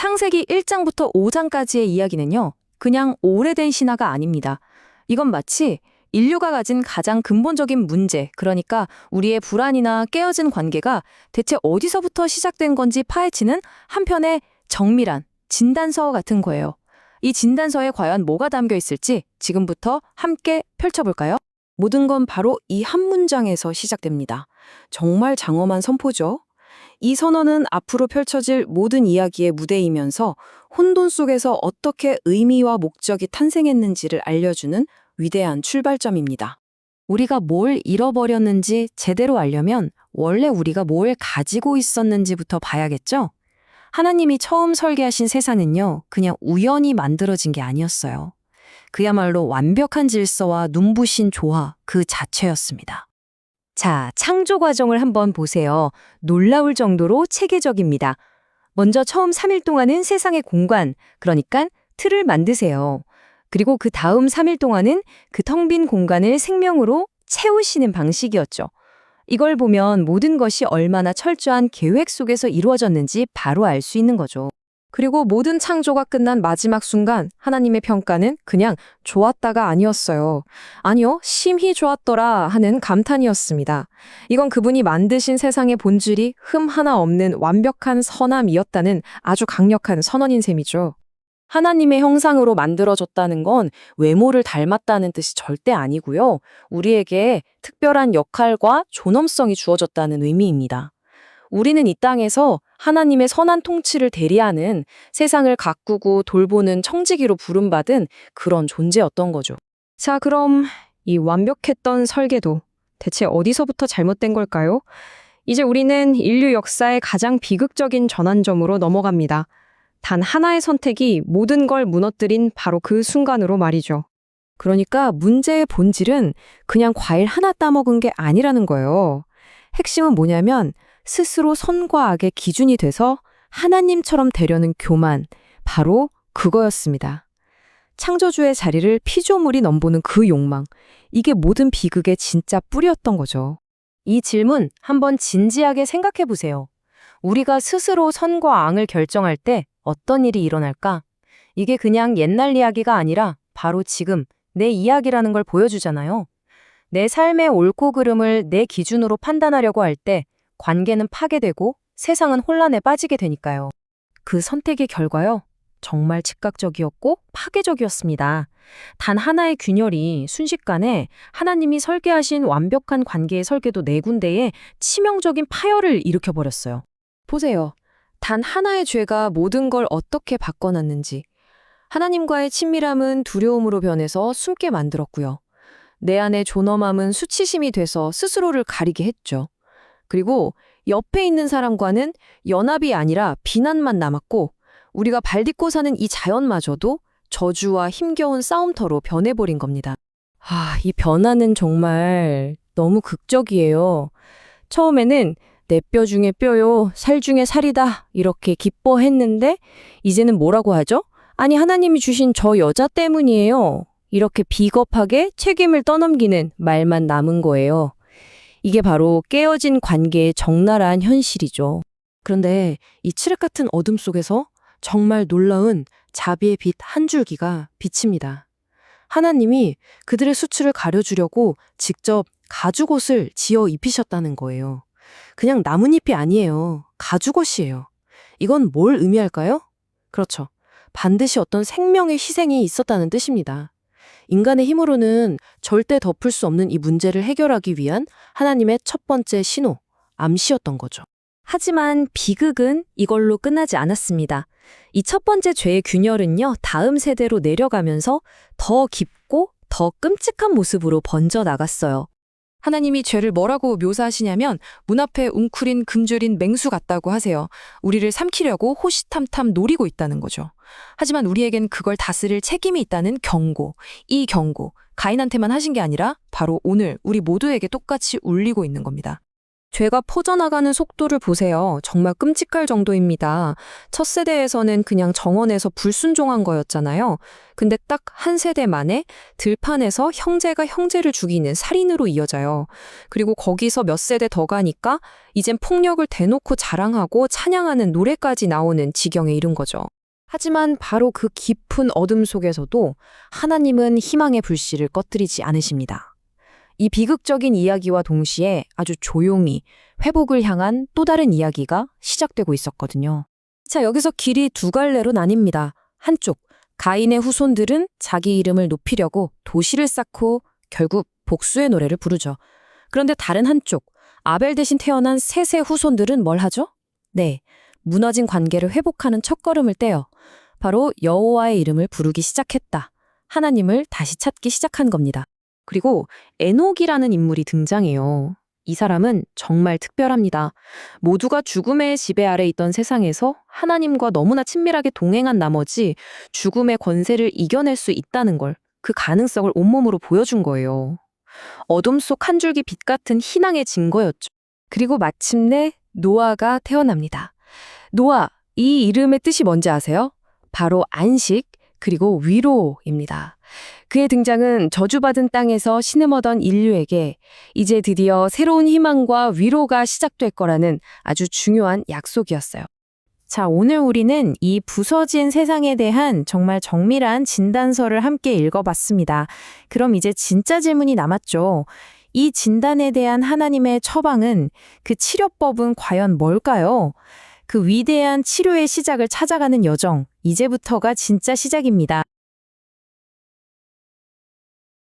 창세기 1장부터 5장까지의 이야기는요, 그냥 오래된 신화가 아닙니다. 이건 마치 인류가 가진 가장 근본적인 문제, 그러니까 우리의 불안이나 깨어진 관계가 대체 어디서부터 시작된 건지 파헤치는 한편의 정밀한 진단서 같은 거예요. 이 진단서에 과연 뭐가 담겨 있을지 지금부터 함께 펼쳐볼까요? 모든 건 바로 이 한 문장에서 시작됩니다. 정말 장엄한 선포죠. 이 선언은 앞으로 펼쳐질 모든 이야기의 무대이면서 혼돈 속에서 어떻게 의미와 목적이 탄생했는지를 알려주는 위대한 출발점입니다. 우리가 뭘 잃어버렸는지 제대로 알려면 원래 우리가 뭘 가지고 있었는지부터 봐야겠죠? 하나님이 처음 설계하신 세상은요, 그냥 우연히 만들어진 게 아니었어요. 그야말로 완벽한 질서와 눈부신 조화 그 자체였습니다. 자, 창조 과정을 한번 보세요. 놀라울 정도로 체계적입니다. 먼저 처음 3일 동안은 세상의 공간, 그러니까 틀을 만드세요. 그리고 그 다음 3일 동안은 그 텅 빈 공간을 생명으로 채우시는 방식이었죠. 이걸 보면 모든 것이 얼마나 철저한 계획 속에서 이루어졌는지 바로 알 수 있는 거죠. 그리고 모든 창조가 끝난 마지막 순간 하나님의 평가는 그냥 좋았다가 아니었어요. 아니요, 심히 좋았더라 하는 감탄이었습니다. 이건 그분이 만드신 세상의 본질이 흠 하나 없는 완벽한 선함이었다는 아주 강력한 선언인 셈이죠. 하나님의 형상으로 만들어졌다는 건 외모를 닮았다는 뜻이 절대 아니고요. 우리에게 특별한 역할과 존엄성이 주어졌다는 의미입니다. 우리는 이 땅에서 하나님의 선한 통치를 대리하는, 세상을 가꾸고 돌보는 청지기로 부름받은 그런 존재였던 거죠. 자, 그럼 이 완벽했던 설계도 대체 어디서부터 잘못된 걸까요? 이제 우리는 인류 역사의 가장 비극적인 전환점으로 넘어갑니다. 단 하나의 선택이 모든 걸 무너뜨린 바로 그 순간으로 말이죠. 그러니까 문제의 본질은 그냥 과일 하나 따먹은 게 아니라는 거예요. 핵심은 뭐냐면 스스로 선과 악의 기준이 돼서 하나님처럼 되려는 교만, 바로 그거였습니다. 창조주의 자리를 피조물이 넘보는 그 욕망, 이게 모든 비극의 진짜 뿌리였던 거죠. 이 질문 한번 진지하게 생각해 보세요. 우리가 스스로 선과 악을 결정할 때 어떤 일이 일어날까? 이게 그냥 옛날 이야기가 아니라 바로 지금 내 이야기라는 걸 보여주잖아요. 내 삶의 옳고 그름을 내 기준으로 판단하려고 할 때 관계는 파괴되고 세상은 혼란에 빠지게 되니까요. 그 선택의 결과요, 정말 즉각적이었고 파괴적이었습니다. 단 하나의 균열이 순식간에 하나님이 설계하신 완벽한 관계의 설계도 네 군데에 치명적인 파열을 일으켜버렸어요. 보세요. 단 하나의 죄가 모든 걸 어떻게 바꿔놨는지. 하나님과의 친밀함은 두려움으로 변해서 숨게 만들었고요. 내 안의 존엄함은 수치심이 돼서 스스로를 가리게 했죠. 그리고 옆에 있는 사람과는 연합이 아니라 비난만 남았고, 우리가 발딛고 사는 이 자연마저도 저주와 힘겨운 싸움터로 변해버린 겁니다. 이 변화는 정말 너무 극적이에요. 처음에는 내 뼈 중에 뼈요, 살 중에 살이다 이렇게 기뻐했는데 이제는 뭐라고 하죠? 아니, 하나님이 주신 저 여자 때문이에요. 이렇게 비겁하게 책임을 떠넘기는 말만 남은 거예요. 이게 바로 깨어진 관계의 적나라한 현실이죠. 그런데 이 칠흑 같은 어둠 속에서 정말 놀라운 자비의 빛 한 줄기가 비칩니다. 하나님이 그들의 수치를 가려주려고 직접 가죽옷을 지어 입히셨다는 거예요. 그냥 나뭇잎이 아니에요. 가죽옷이에요. 이건 뭘 의미할까요? 그렇죠. 반드시 어떤 생명의 희생이 있었다는 뜻입니다. 인간의 힘으로는 절대 덮을 수 없는 이 문제를 해결하기 위한 하나님의 첫 번째 신호, 암시였던 거죠. 하지만 비극은 이걸로 끝나지 않았습니다. 이 첫 번째 죄의 균열은요, 다음 세대로 내려가면서 더 깊고 더 끔찍한 모습으로 번져 나갔어요. 하나님이 죄를 뭐라고 묘사하시냐면 문 앞에 웅크린 굶주린 맹수 같다고 하세요. 우리를 삼키려고 호시탐탐 노리고 있다는 거죠. 하지만 우리에겐 그걸 다스릴 책임이 있다는 경고. 이 경고, 가인한테만 하신 게 아니라 바로 오늘 우리 모두에게 똑같이 울리고 있는 겁니다. 죄가 퍼져나가는 속도를 보세요. 정말 끔찍할 정도입니다. 첫 세대에서는 그냥 정원에서 불순종한 거였잖아요. 근데 딱 한 세대 만에 들판에서 형제가 형제를 죽이는 살인으로 이어져요. 그리고 거기서 몇 세대 더 가니까 이젠 폭력을 대놓고 자랑하고 찬양하는 노래까지 나오는 지경에 이른 거죠. 하지만 바로 그 깊은 어둠 속에서도 하나님은 희망의 불씨를 꺼뜨리지 않으십니다. 이 비극적인 이야기와 동시에 아주 조용히 회복을 향한 또 다른 이야기가 시작되고 있었거든요. 자, 여기서 길이 두 갈래로 나뉩니다. 한쪽, 가인의 후손들은 자기 이름을 높이려고 도시를 쌓고 결국 복수의 노래를 부르죠. 그런데 다른 한쪽, 아벨 대신 태어난 셋의 후손들은 뭘 하죠? 네, 무너진 관계를 회복하는 첫걸음을 떼어 바로 여호와의 이름을 부르기 시작했다. 하나님을 다시 찾기 시작한 겁니다. 그리고 에녹이라는 인물이 등장해요. 이 사람은 정말 특별합니다. 모두가 죽음의 지배 아래 있던 세상에서 하나님과 너무나 친밀하게 동행한 나머지 죽음의 권세를 이겨낼 수 있다는 걸, 그 가능성을 온몸으로 보여준 거예요. 어둠 속 한 줄기 빛 같은 희망의 증거였죠. 그리고 마침내 노아가 태어납니다. 노아, 이 이름의 뜻이 뭔지 아세요? 바로 안식, 그리고 위로입니다. 그의 등장은 저주받은 땅에서 신음하던 인류에게 이제 드디어 새로운 희망과 위로가 시작될 거라는 아주 중요한 약속이었어요. 자, 오늘 우리는 이 부서진 세상에 대한 정말 정밀한 진단서를 함께 읽어봤습니다. 그럼 이제 진짜 질문이 남았죠. 이 진단에 대한 하나님의 처방은, 그 치료법은 과연 뭘까요? 그 위대한 치료의 시작을 찾아가는 여정, 이제부터가 진짜 시작입니다.